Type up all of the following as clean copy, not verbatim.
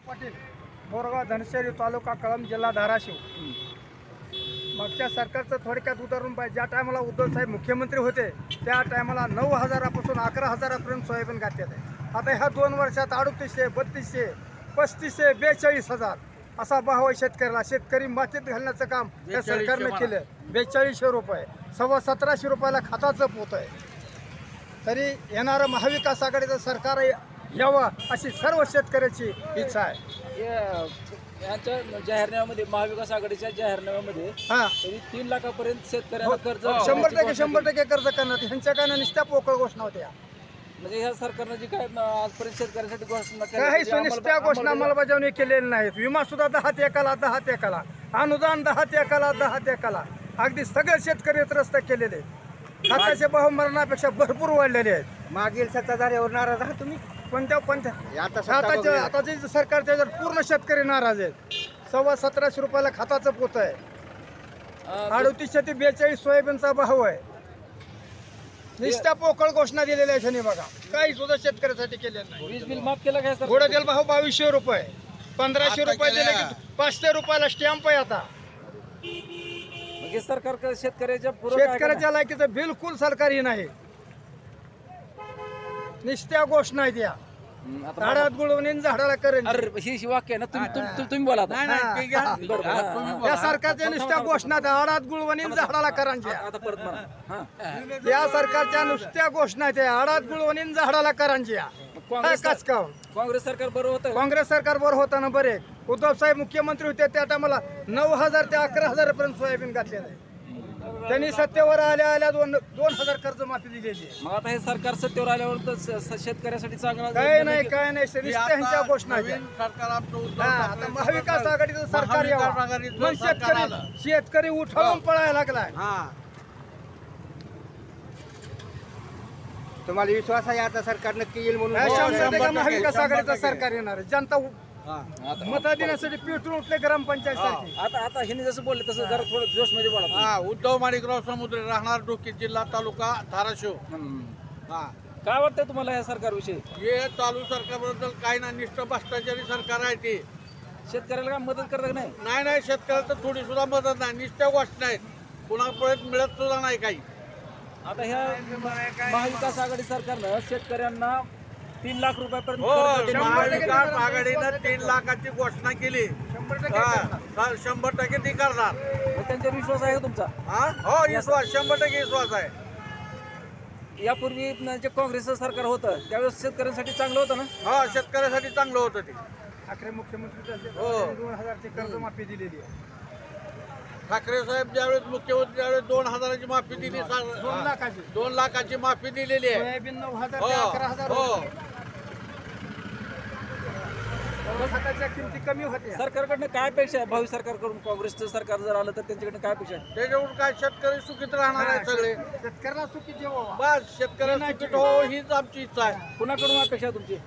पाटील, बोरगाव धनशेरी, तालुका कळंब, जिल्हा धाराशिव. मागच्या सरकारचं थोडक्यात उदाहरण पाहिजे. ज्या टायमाला उद्धव साहेब मुख्यमंत्री होते त्या टायमाला 9,000पासून 11,000पर्यंत सोयाबीन घातलेलं आहे. आता ह्या 2 वर्षात 3800, 3200, 3500, 42,000 असा भाव आहे शेतकऱ्याला. शेतकरी मातीत घालण्याचं काम या सरकारने केलं. 4200 रुपये, 17,500 रुपयाला खताचं पोत आहे. तरी येणारं महाविकास आघाडीचं सरकार यावं अशी सर्व शेतकऱ्याची इच्छा आहे. यांच्या जाहीरनाम्यामध्ये, महाविकास आघाडीच्या जाहीरनाम्यामध्ये तरी 3 लाखापर्यंत शेतकऱ्यांना कर्ज 100% कर्ज करणार. ह्यांच्या काय नुसत्या पोकळ घोषणा होत्या. म्हणजे ह्या सरकारनं जी काय आजपर्यंत शेतकऱ्यांसाठी घोषणा काही सुनिश्चित घोषणा अंमलबजावणी केलेली नाहीत. विमा सुद्धा 10 ते 1ला, अनुदान 10 ते 1ला, अगदी सगळे शेतकरी त्रस्त केलेले. खताचे भाव मरणापेक्षा भरपूर वाढलेले आहेत. मागील सत्ताधाऱ्यावर नाराज आहात तुम्ही? कोणत्या आता जे सरकार त्याच्यावर पूर्ण शेतकरी नाराज आहेत. 17,500 रुपयाला खताचं पोत आहे. 3800 ते 42 सोयाबीनचा भाव आहे. निष्ठा पोकळ घोषणा दिलेल्या आहे त्यांनी. बघा काही सुद्धा शेतकऱ्यासाठी केलेलं नाही. वीज बिल माफ केलं काय सर? गोडा तेल भाव 2200 रुपये, 1500 रुपये दिले की 500 रुपयाला स्टॅम्प आहे. आता म्हणजे सरकार शेतकऱ्याच्या लायकीचं बिलकुल सरकारी नाही. निष्ठ्या घोषणा आहे त्या. झाडात गुळवणी झाडाला करेन. ही वाक्य आहे ना, तुम्ही बोला. या सरकारच्या नुसत्या घोषणा आडात गुळवणी झाडाला करांच्या. आता परत म्हणा. या सरकारच्या नुसत्या घोषणा त्या आडात गुळवणी झाडाला करांच्या. काँग्रेस सरकार बरोबर होतं. काँग्रेस सरकार बरोबर होतं ना. बरे उद्धव साहेब मुख्यमंत्री होते त्या टायमाला 9,000 ते 11,000पर्यंत सोयाबीन घातलेलं आहे. त्यांनी सत्तेवर आल्या 2,000 कर्जमाफी दिलेली. मग आता हे सरकार सत्तेवर आल्यावर तर शेतकऱ्यासाठी चांगला काय नाही ह्यांच्या घोषणा. आता महाविकास आघाडीचं सरकार यावं. शेतकरी उठावून पळायला लागलाय. तुम्हाला विश्वास आहे आता सरकार नक्की येईल म्हणून? महाविकास आघाडीचं सरकार येणार आहे. जनता मत देण्यासाठी पेटून उठले ग्रामपंचायत. आता हिने जसं बोलले तसं जरा थोडं जोश मध्ये बोला. उद्धव माणिकराव समुद्रे, राहणार डोके, जिल्हा तालुका धाराशिव. काय वाटतंय तुम्हाला या सरकारविषयी? हे चालू सरकारबद्दल काही ना, निष्ठ भ्रष्टाचारी सरकार आहे. ते शेतकऱ्याला काय मदत करत नाही? नाही शेतकऱ्याला तर थोडी सुद्धा मदत नाही. निष्ठा गोष्ट नाहीत, कुणापर्यंत मिळत सुद्धा नाही काही. आता ह्या महाविकास आघाडी सरकारनं शेतकऱ्यांना 3 लाख रुपयापर्यंत महाविकास आघाडीनं 3 लाखाची घोषणा केली. 100% ती करणार. त्यांच्यावर विश्वास आहे तुमचा? हो, विश्वास 100% विश्वास आहे. यापूर्वी जे काँग्रेसचं सरकार होतं त्यावेळेस शेतकऱ्यांसाठी चांगलं होतं ना? हा, शेतकऱ्यासाठी चांगलं होतं ते. ठाकरे मुख्यमंत्री 2,000ची कर्जमाफी दिलेली आहे. ठाकरे साहेब ज्यावेळेस मुख्यमंत्री त्यावेळेस 2,000ची माफी दिली. 2 लाखाची माफी दिलेली आहे. सोयाबीन 9,000 ते 11,000. खताच्या किमती कमी होत्या. सरकारकडनं काय अपेक्षा आहे? भावी सरकारकडून काँग्रेसचं सरकार जर आलं तर त्यांच्याकडनं काय अपेक्षा आहे? त्याच्यावर काय शेतकरी सुखीत राहणार आहे. सगळे शेतकऱ्याला सुखी ठेवावं. बस शेतकऱ्यांना सुखीत हो, हीच आमची इच्छा आहे. कुणाकडून अपेक्षा आहे तुमची?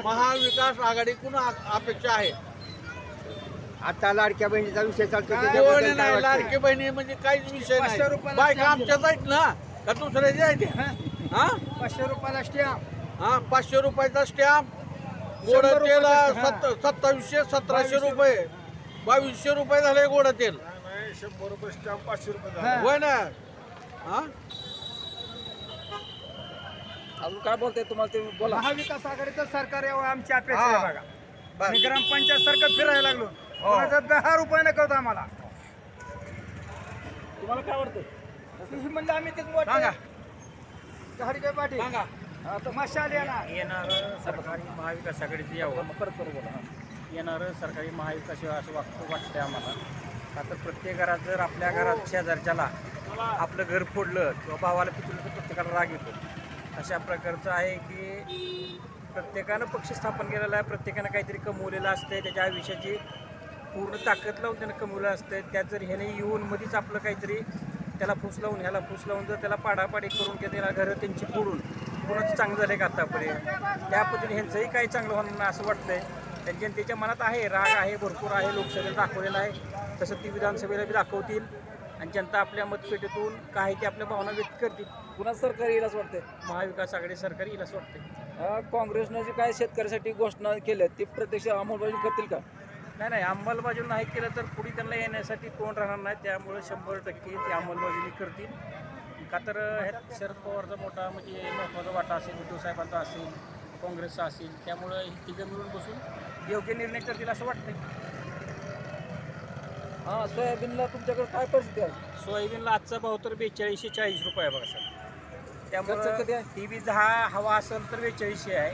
महाविकास आघाडीकडून अपेक्षा आहे. आता लाडक्या बहिणीचा विषय चालतो. लाडकी बहिणी म्हणजे काहीच विषय नाही. बायका आमच्याच आहेत ना, का दुसऱ्याचे आहे ते? 500 रुपयाला स्टॅम्प. 500 रुपयाचा स्टॅम्प. गोड तेल 2700, 1700 रुपये, 2200 रुपये झाले गोड तेल. 100 रुपये स्टॅम्प, 500 रुपये होय ना. अजून काय बोलताय तुम्हाला ते बोला. महाविकास आघाडीचं सरकार यावं आमची अपेक्षा आहे. बघा मी ग्रामपंचायत सारखं फिरायला लागलो. 10 रुपये न कळतो आम्हाला. तुम्हाला काय वाटतं? म्हणजे आम्ही तेच पाटील मशाल येणारं सरकारी महाविकास आघाडीचं यावं. येणारं सरकारी महाविकास असं वाटतंय आम्हाला. का तर प्रत्येक घरात जर आपल्या घरात शेजारच्याला आपलं घर फोडलं किंवा भावाला पितलं तर प्रत्येकाला राग येतो. अशा प्रकारचं आहे की प्रत्येकानं पक्ष स्थापन केलेला आहे. प्रत्येकानं काहीतरी कमवलेलं असतंय. त्याच्या आयुष्याची पूर्ण ताकद लावून त्यानं कमवलं असतं. त्यात जर ह्याने येऊन मध्येच आपलं काहीतरी त्याला फूस लावून ह्याला फूस लावून जर त्याला पाडापाडी करून त्याला घरं त्यांची फोडून कोणाचं चांगलं झालं का आतापर्यंत, त्या पद्धतीने ह्यांचंही काही चांगलं होणार नाही असं वाटतंय. त्यांच्या त्याच्या मनात आहे, राग आहे, भरपूर आहे. लोकसभेला दाखवलेला आहे, तसं ती विधानसभेला बी दाखवतील. आणि जनता आपल्या मतपेटीतून काही ते आपल्या भावना व्यक्त करतील. पुन्हा सरकार येईल असं वाटतंय? महाविकास आघाडी सरकार येईल असं वाटतंय. काँग्रेसनं जे काय शेतकऱ्यासाठी घोषणा केल्या ते प्रत्यक्ष अंमलबजावणी करतील का? नाही अंमलबजावणी नाही केलं तर पुढे त्यांना येण्यासाठी कोण राहणार नाही. त्यामुळे 100% ते अंमलबजावणी करतील. का तर ह्यात शरद पवारचा मोठा म्हणजे महत्त्वाचा वाटा असेल, उद्धव साहेबांचा असेल, काँग्रेसचा असेल. त्यामुळं हे तिघं मिळून बसून योग्य निर्णय करतील असं वाटतंय. हां, सोयाबीनला तुमच्याकडे काय परिस्थिती आहे? सोयाबीनला आजचा भाव तर 4240 रुपये आहे बघा सर. खर्च त्यामुळे किती आहे? टी व्ही 10 हवा असेल तर 4200 आहे.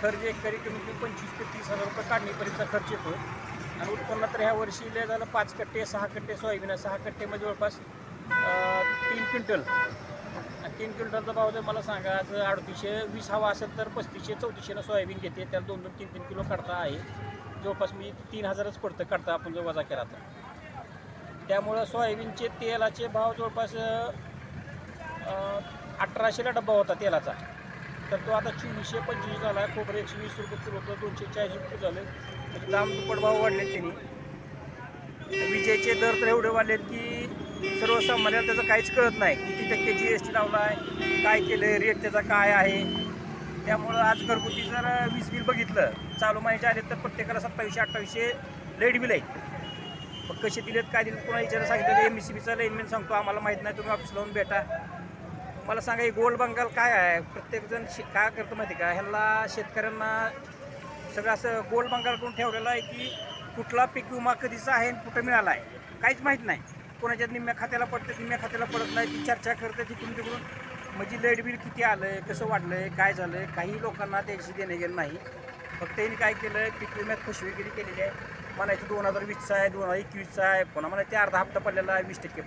खर्च एकरी कमी कमी 25 ते 30 हजार रुपये काढणीपर्यंतचा खर्च येतो. आणि उत्पन्न तर ह्या वर्षी लय झालं 5 कट्टे 6 कट्टे सोयाबीन आहे. 6 कट्टेमध्ये जवळपास 3 क्विंटल. 3 क्विंटलचा भाव जर मला सांगा आज 3820 हवा असेल तर 3500-3400 सोयाबीन घेते. त्याला 2-2, 3-3 किलो काढता आहे. जवळपास मी 3000च पडतं काढता आपण जर वजा केला तर. त्यामुळं सोयाबीनचे तेलाचे भाव जवळपास 1800ला डब्बा होता तेलाचा, तर तो आता 2425 झाला आहे. खोबरं 120 रुपये किलो तर 240 रुपये झाले. म्हणजे दाम दुप्पट भाव वाढलेत त्यांनी. विजेचे दर तर एवढे वाढलेत की सर्वसामान्याला त्याचं काहीच कळत नाही. किती टक्के GST लावला आहे, काय केलं आहे, रेट त्याचा काय आहे. त्यामुळं आज घरगुती जर वीज बिल बघितलं चालू महिन्याचे आले तर प्रत्येकाला 2700-2800 लाईट बिल आहे. मग कसे दिलेत काय दिलेत कोणा विचारायला सांगितलं MSCBचा लाईनमॅन सांगतो आम्हाला माहीत नाही, तुम्ही ऑफिस लावून भेटा. मला सांगा हे गोल्ड बंगाल काय आहे. प्रत्येकजण काय करतो माहिती का, ह्याला शेतकऱ्यांना सगळं असं गोल्ड बंगाल करून ठेवलेलं आहे की कुठला पीक विमा कधीचा आहे आणि कुठं मिळाला आहे काहीच माहीत नाही. कोणाच्या निम्म्या खात्याला पडतं, निम्म्या खात्याला पडत नाही. ती चर्चा करते तिकडून तिकडून. म्हणजे लाईट बिल किती आलं आहे, कसं वाढलं आहे, काय झालं आहे, काही लोकांना त्याशी देणे गेलं नाही. फक्त त्यांनी काय केलं आहे, पीक विम्यात फसवेगिरी केलेली आहे. म्हणायचं 2020चा आहे, 2021चा आहे, पुन्हा म्हणायचं अर्धा हप्ता पडलेला आहे, 20%